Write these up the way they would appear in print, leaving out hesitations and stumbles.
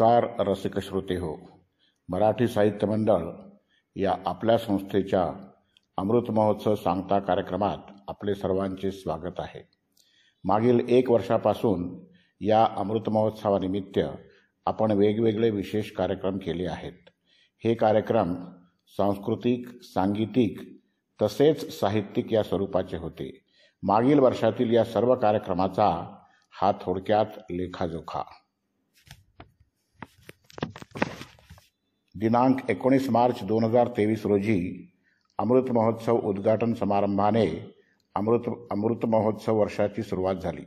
नमस्कार रसिक श्रोते हो, मराठी साहित्य मंडळ या आपल्या संस्थेच्या अमृत महोत्सव सांगता कार्यक्रमात आपले सर्वांचे स्वागत आहे. मागील 1 वर्षापासून या अमृत महोत्सवानिमित्त आपण वेगवेगळे विशेष कार्यक्रम केले आहेत. हे कार्यक्रम सांस्कृतिक, सांगीतिक तसेच साहित्यिक या स्वरूपाचे होते. मागील वर्षातील या सर्व कार्यक्रमाचा हा थोडक्यात लेखाजोखा. दिनांक 19 मार्च 2023 रोजी अमृत महोत्सव उद्घाटन समारंभाने अमृत महोत्सव वर्षाची सुरुवात झाली.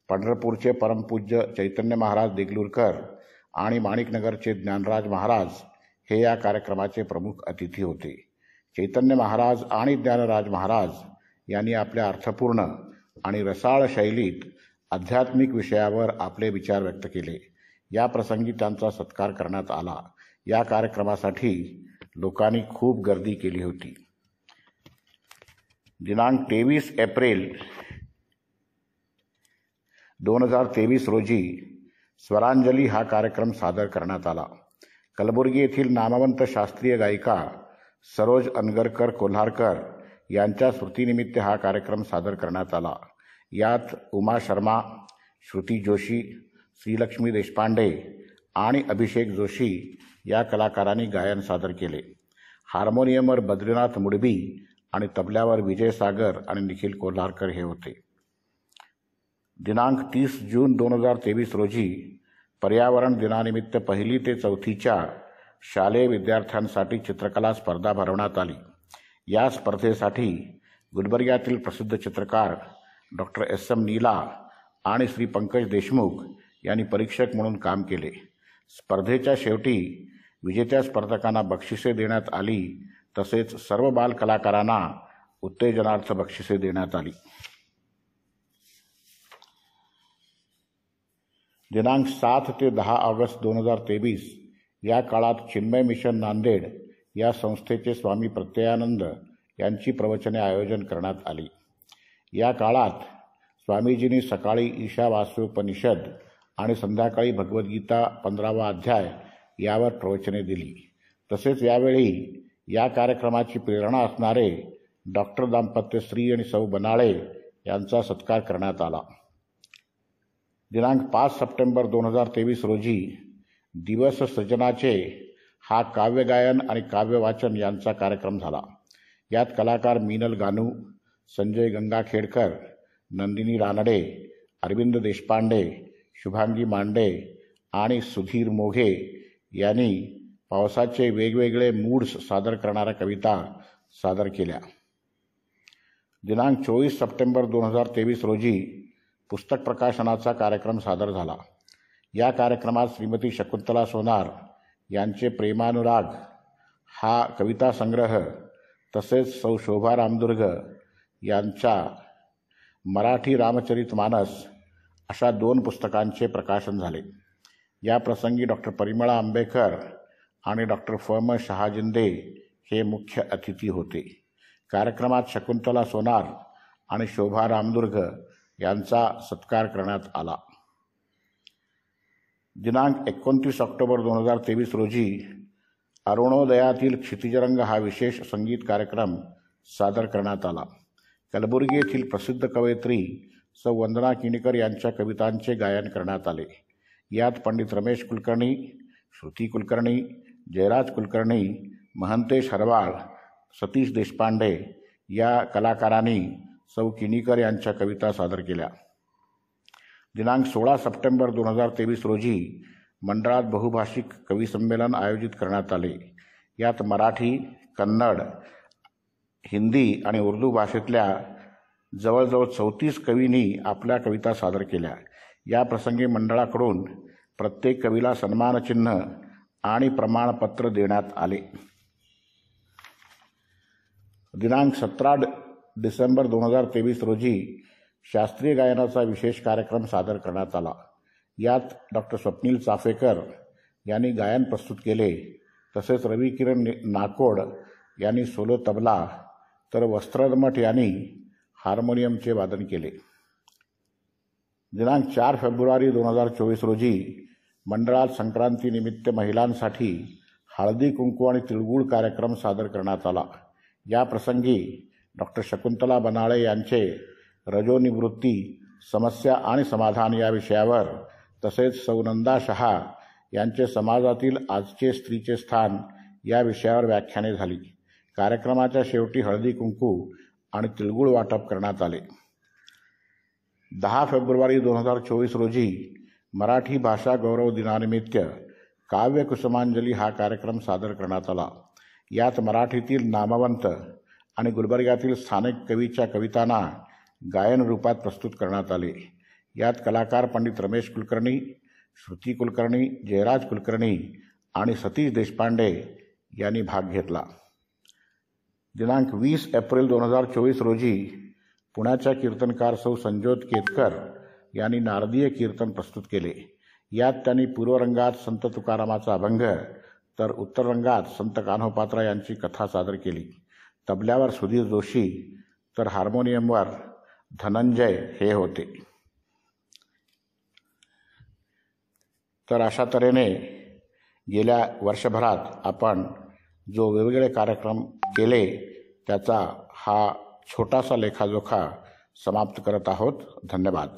पंढरपूरचे परमपूज्य चैतन्य महाराज देगलूरकर आणि माणिकनगरचे ज्ञानराज महाराज हे या कार्यक्रमाचे प्रमुख अतिथी होते. चैतन्य महाराज आणि ज्ञानराज महाराज यांनी आपल्या अर्थपूर्ण आणि रसाळ शैलीत आध्यात्मिक विषयावर आपले विचार व्यक्त केले. या प्रसंगी त्यांचा सत्कार करण्यात आला. या कार्यक्रमासाठी लोकांनी खूप गर्दी केली होती. दिनांक 23 एप्रिल 2023 रोजी स्वरांजली हा कार्यक्रम सादर करण्यात आला. कलबुर्गी येथील नामवंत शास्त्रीय गायिका सरोज अनगरकर कोल्हारकर यांच्या स्मृतीनिमित्त हा कार्यक्रम सादर करण्यात आला. यात उमा शर्मा, श्रुती जोशी, श्रीलक्ष्मी देशपांडे आणि अभिषेक जोशी या कलाकारांनी गायन सादर केले. हार्मोनियमवर बद्रीनाथ मुडबी आणि तबल्यावर विजय सागर आणि निखिल कोल्हारकर हे होते. दिनांक 30 जून 2023 रोजी पर्यावरण दिनानिमित्त 1ली ते 4थीच्या शालेय विद्यार्थ्यांसाठी चित्रकला स्पर्धा भरवण्यात आली. या स्पर्धेसाठी गुलबर्ग्यातील प्रसिद्ध चित्रकार डॉक्टर SM नीला आणि श्री पंकज देशमुख यांनी परीक्षक म्हणून काम केले. स्पर्धेच्या शेवटी विजेत्या स्पर्धकांना बक्षिसे देण्यात आली. तसेच सर्व बाल कलाकारांना उत्तेजनार्थ बक्षिसे देण्यात आली. दिनांक 7 ते 10 ऑगस्ट 2023 या काळात चिन्मय मिशन नांदेड या संस्थेचे स्वामी प्रत्ययानंद यांची प्रवचने आयोजन करण्यात आली. या काळात स्वामीजींनी सकाळी ईशावास्योपनिषद आणि संध्याकाळी भगवद्गीता 15वा अध्याय यावर प्रवचने दिली. तसेच यावेळी या कार्यक्रमाची प्रेरणा असणारे डॉक्टर दाम्पत्य श्री आणि सौ बनाळे यांचा सत्कार करण्यात आला. दिनांक 5 सप्टेंबर 2023 रोजी दिवस सृजनाचे हा काव्यगायन आणि काव्यवाचन यांचा कार्यक्रम झाला. यात कलाकार मीनल गानू, संजय गंगाखेडकर, नंदिनी रानडे, अरविंद देशपांडे, शुभांगी मांडे आणि सुधीर मोघे यांनी पावसाचे वेगवेगळे मूड्स सादर करणाऱ्या कविता सादर केल्या. दिनांक 24 सप्टेंबर 2023 रोजी पुस्तक प्रकाशनाचा कार्यक्रम सादर झाला. या कार्यक्रमात श्रीमती शकुंतला सोनार यांचे प्रेमानुराग हा कविता संग्रह तसेच सौ शोभा रामदुर्ग यांच्या मराठी रामचरितमानस अशा 2 पुस्तकांचे प्रकाशन झाले. या प्रसंगी डॉक्टर परिमळा आंबेकर आणि डॉक्टर फम शहाजिंदे हे मुख्य अतिथी होते. कार्यक्रमात शकुंतला सोनार आणि शोभा रामदुर्ग यांचा सत्कार करण्यात आला. दिनांक 29 ऑक्टोबर 2023 रोजी अरुणोदयातील क्षितिजरंग हा विशेष संगीत कार्यक्रम सादर करण्यात आला. कलबुर्गी येथील प्रसिद्ध कवयित्री सौ वंदना किणीकर यांच्या कवितांचे गायन करण्यात आले. यात पंडित रमेश कुलकर्णी, श्रुती कुलकर्णी, जयराज कुलकर्णी, महंतेश हरवाळ, सतीश देशपांडे या कलाकारांनी सौ किणीकर यांच्या कविता सादर केल्या. दिनांक 16 सप्टेंबर 2023 रोजी मंडळात बहुभाषिक कवी संमेलन आयोजित करण्यात आले. यात मराठी, कन्नड, हिंदी आणि उर्दू भाषेतल्या जवळजवळ 34 कवींनी आपल्या कविता सादर केल्या. या प्रसंगी मंडळाकडून प्रत्येक कवीला सन्मानचिन्ह आणि प्रमाणपत्र देण्यात आले. दिनांक 17 डिसेंबर 2023 रोजी शास्त्रीय गायनाचा विशेष कार्यक्रम सादर करण्यात आला. यात डॉक्टर स्वप्नील चाफेकर यांनी गायन प्रस्तुत केले. तसेच रवी किरण नाकोड यांनी सोलो तबला तर वस्त्रदमठ यांनी हार्मोनियमचे वादन केले. दिनांक 4 फेब्रुवारी 2024 रोजी मंडळात संक्रांतीनिमित्त महिलांसाठी हळदी कुंकू आणि तिळगुळ कार्यक्रम सादर करण्यात आला। या प्रसंगी डॉक्टर शकुंतला बनाळे यांचे रजोनिवृत्ती, समस्या आणि समाधान या विषयावर, तसेच सौ नंदा शहा यांचे समाजातील आजचे स्त्रीचे स्थान या विषयावर व्याख्याने झाली। कार्यक्रमाच्या शेवटी हळदी कुंकू आणि तिळगुळ वाटप करण्यात आले। 10 फेब्रुवारी 2024 रोजी मराठी भाषा गौरव दिनानिमित्त काव्य कुसुमांजली हा कार्यक्रम सादर करण्यात आला। यात मराठीतील नामवंत आणि गुलबर्ग्यातील स्थानिक कवीच्या कवितांना गायन रूपात प्रस्तुत करण्यात आले। यात कलाकार पंडित रमेश कुलकर्णी, श्रुती कुलकर्णी, जयराज कुलकर्णी आणि सतीश देशपांडे यांनी भाग घेतला। दिनांक 20 एप्रिल 2024 रोजी पुण्याच्या कीर्तनकार सौ संजोत केतकर यांनी नारदीय कीर्तन प्रस्तुत केले। यात त्यांनी पूर्व रंगात संत तुकारामाचा अभंग तर उत्तर रंगात संत कान्होपात्रा यांची कथा सादर केली। तबल्यावर सुधीर जोशी तर हार्मोनियमवर धनंजय हे होते। तर अशा तऱ्हेने गेल्या वर्षभरात आपण जो वेगवेगळे कार्यक्रम केले त्याचा हा छोटासा लेखाजोखा समाप्त करत आहोत। धन्यवाद।